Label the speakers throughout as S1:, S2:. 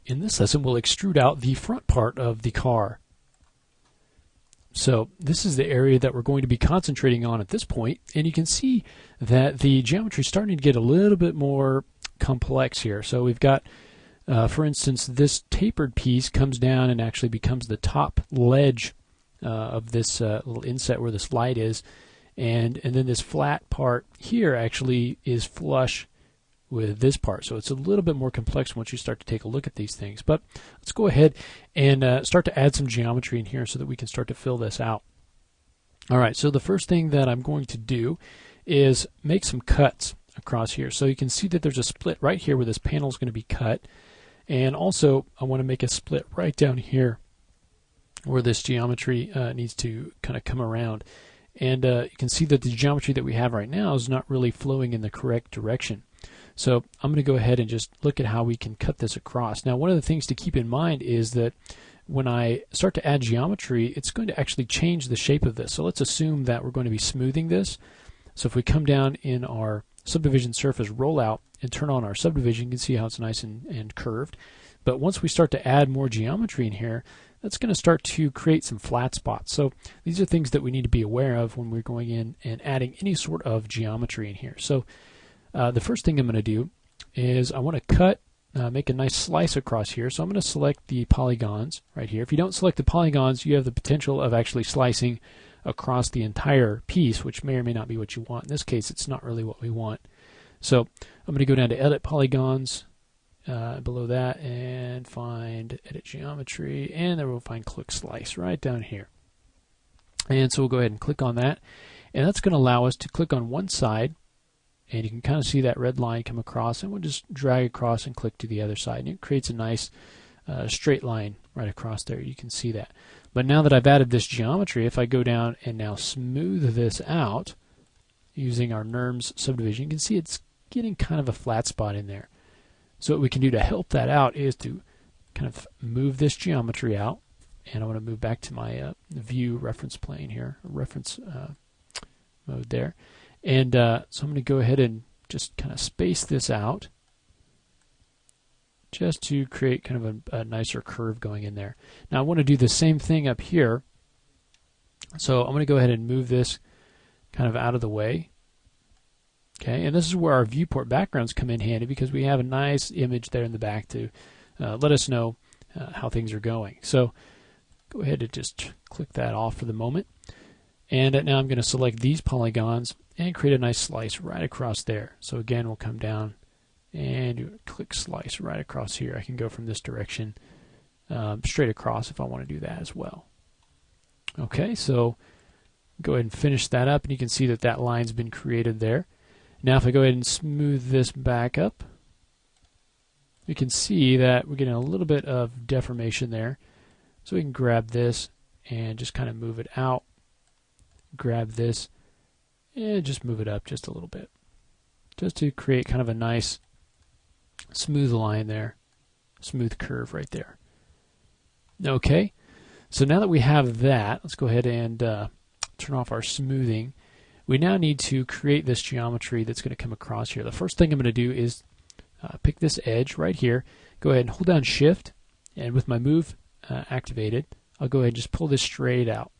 S1: in this lesson, we'll extrude out the front part of the car. So this is the area that we're going to be concentrating on at this point, and you can see that the geometry is starting to get a little bit more complex here. So we've got, for instance, this tapered piece comes down and actually becomes the top ledge of this little inset where this light is, and then this flat part here actually is flush with this part. So it's a little bit more complex once you start to take a look at these things. But let's go ahead and start to add some geometry in here so that we can start to fill this out. All right, so the first thing that I'm going to do is make some cuts across here. So you can see that there's a split right here where this panel is going to be cut. And also I want to make a split right down here where this geometry needs to kind of come around. And you can see that the geometry that we have right now is not really flowing in the correct direction. So I'm going to go ahead and just look at how we can cut this across. Now, one of the things to keep in mind is that when I start to add geometry, it's going to actually change the shape of this. So let's assume that we're going to be smoothing this. So if we come down in our subdivision surface rollout and turn on our subdivision, you can see how it's nice and curved. But once we start to add more geometry in here, that's going to start to create some flat spots. So these are things that we need to be aware of when we're going in and adding any sort of geometry in here. So the first thing I'm going to do is I want to cut, make a nice slice across here. So I'm going to select the polygons right here. If you don't select the polygons, you have the potential of actually slicing across the entire piece, which may or may not be what you want. In this case, it's not really what we want. So I'm going to go down to Edit Polygons, below that, and find Edit Geometry, and then we'll find Click Slice right down here. And so we'll go ahead and click on that, and that's going to allow us to click on one side, and you can kind of see that red line come across, and we'll just drag across and click to the other side, and it creates a nice straight line right across there. You can see that. But now that I've added this geometry, if I go down and now smooth this out using our NURMS subdivision, you can see it's getting kind of a flat spot in there. So what we can do to help that out is to kind of move this geometry out, and I want to move back to my view reference plane here, reference mode there. And so I'm going to go ahead and just kind of space this out just to create kind of a nicer curve going in there. Now I want to do the same thing up here. So I'm going to go ahead and move this kind of out of the way. Okay, and this is where our viewport backgrounds come in handy, because we have a nice image there in the back to let us know how things are going. So go ahead and just click that off for the moment. And now I'm going to select these polygons and create a nice slice right across there. So again, we'll come down and click Slice right across here. I can go from this direction straight across if I want to do that as well. Okay, so go ahead and finish that up, and you can see that that line's been created there. Now if I go ahead and smooth this back up, you can see that we're getting a little bit of deformation there. So we can grab this and just kind of move it out, grab this, and just move it up just a little bit, just to create kind of a nice smooth line there, smooth curve right there. Okay, so now that we have that, let's go ahead and turn off our smoothing. We now need to create this geometry that's going to come across here. The first thing I'm going to do is pick this edge right here, go ahead and hold down Shift, and with my move activated, I'll go ahead and just pull this straight out.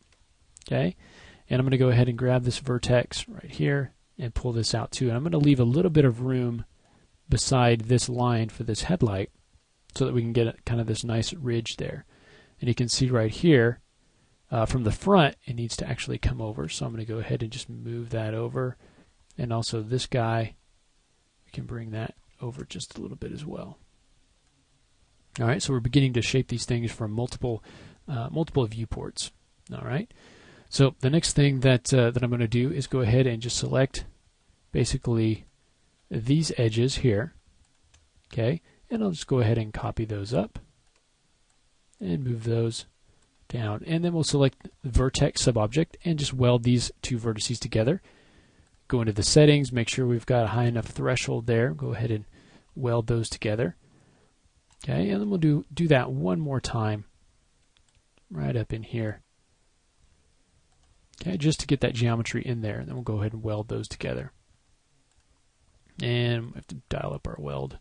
S1: Okay, and I'm going to go ahead and grab this vertex right here and pull this out too. And I'm going to leave a little bit of room beside this line for this headlight so that we can get kind of this nice ridge there. And you can see right here from the front it needs to actually come over, so I'm going to go ahead and just move that over, and also this guy, we can bring that over just a little bit as well. Alright, so we're beginning to shape these things from multiple viewports. Alright, so the next thing that I'm going to do is go ahead and just select basically these edges here, okay, and I'll just go ahead and copy those up and move those down, and then we'll select the vertex subobject and just weld these two vertices together. Go into the settings, make sure we've got a high enough threshold there, go ahead and weld those together. Okay, and then we'll do that one more time right up in here. Okay, just to get that geometry in there, and then we'll go ahead and weld those together. And we have to dial up our weld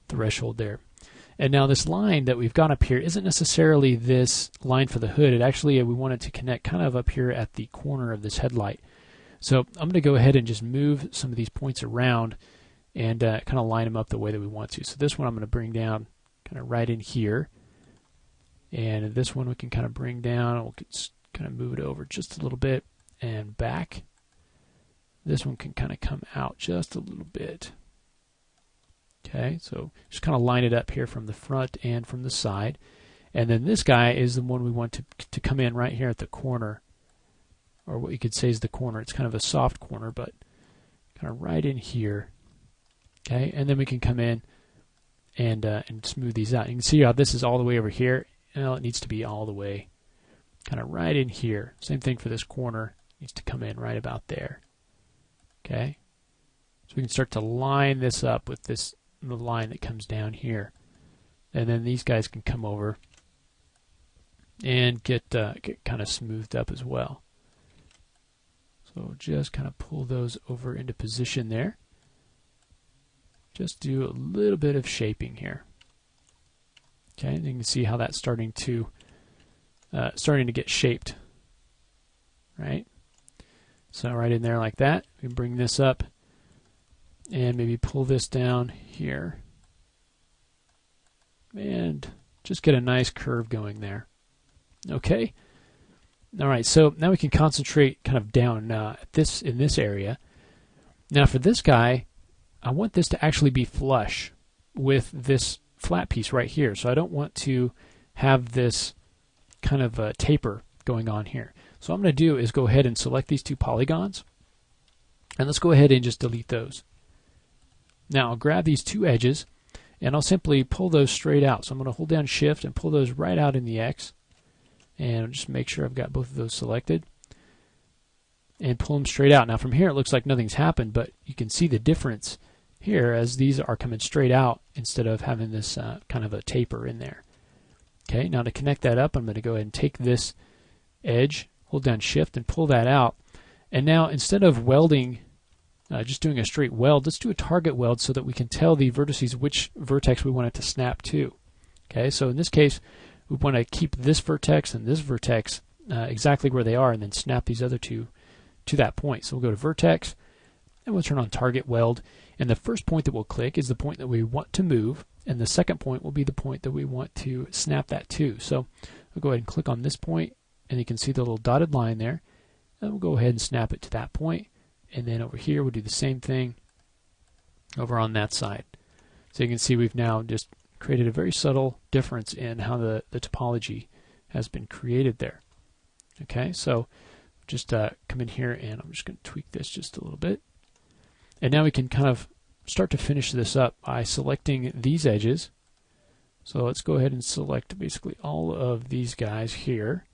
S1: threshold there. And now this line that we've got up here isn't necessarily this line for the hood. It actually, we want it to connect kind of up here at the corner of this headlight. So I'm going to go ahead and just move some of these points around and kind of line them up the way that we want to. So this one I'm going to bring down kind of right in here. And this one we can kind of bring down, and we'll kind of move it over just a little bit and back. This one can kind of come out just a little bit. Okay, so just kind of line it up here from the front and from the side. And then this guy is the one we want to come in right here at the corner, or what you could say is the corner. It's kind of a soft corner, but kind of right in here. Okay, and then we can come in and smooth these out. You can see how this is all the way over here. Well, it needs to be all the way kind of right in here. Same thing for this corner. It needs to come in right about there. Okay, so we can start to line this up with this the line that comes down here, and then these guys can come over and get kind of smoothed up as well. So just kind of pull those over into position there. Just do a little bit of shaping here. Okay, and you can see how that's starting to get shaped, right? So right in there like that. We can bring this up and maybe pull this down here and just get a nice curve going there. Okay. All right, so now we can concentrate kind of down in this area. Now for this guy, I want this to actually be flush with this flat piece right here. So I don't want to have this kind of a taper going on here. So what I'm going to do is go ahead and select these two polygons, and let's go ahead and just delete those. Now I'll grab these two edges and I'll simply pull those straight out. So I'm going to hold down Shift and pull those right out in the X, and just make sure I've got both of those selected and pull them straight out. Now from here it looks like nothing's happened, but you can see the difference here as these are coming straight out instead of having this kind of a taper in there. Okay, now to connect that up, I'm going to go ahead and take this edge, hold down Shift and pull that out. And now instead of welding, just doing a straight weld, let's do a target weld so that we can tell the vertices which vertex we want it to snap to. Okay, so in this case, we want to keep this vertex and this vertex exactly where they are, and then snap these other two to that point. So we'll go to Vertex, and we'll turn on Target Weld. And the first point that we'll click is the point that we want to move, and the second point will be the point that we want to snap that to. So we'll go ahead and click on this point, and you can see the little dotted line there. And we'll go ahead and snap it to that point. And then over here, we'll do the same thing over on that side. So you can see we've now just created a very subtle difference in how the topology has been created there. Okay, so just come in here, and I'm just going to tweak this just a little bit. And now we can kind of start to finish this up by selecting these edges. So let's go ahead and select basically all of these guys here.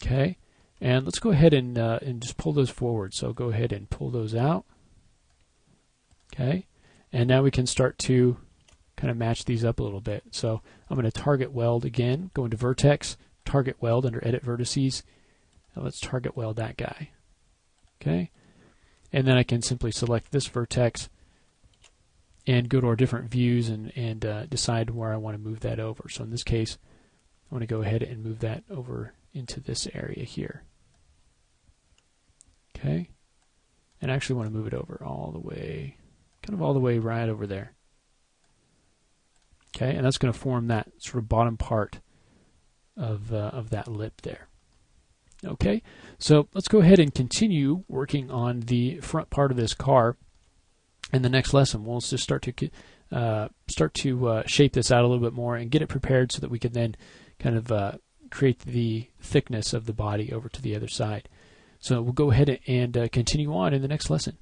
S1: Okay, and let's go ahead and just pull those forward. So go ahead and pull those out. Okay, and now we can start to kind of match these up a little bit. So I'm going to target weld again, go into Vertex, target weld under Edit Vertices. Now let's target weld that guy. Okay, and then I can simply select this vertex and go to our different views and decide where I want to move that over. So in this case, I want to go ahead and move that over into this area here. Okay, and I actually want to move it over all the way, kind of all the way right over there. Okay, and that's going to form that sort of bottom part of that lip there. Okay, so let's go ahead and continue working on the front part of this car. In the next lesson, we'll just start to shape this out a little bit more and get it prepared so that we can then kind of create the thickness of the body over to the other side. So we'll go ahead and continue on in the next lesson.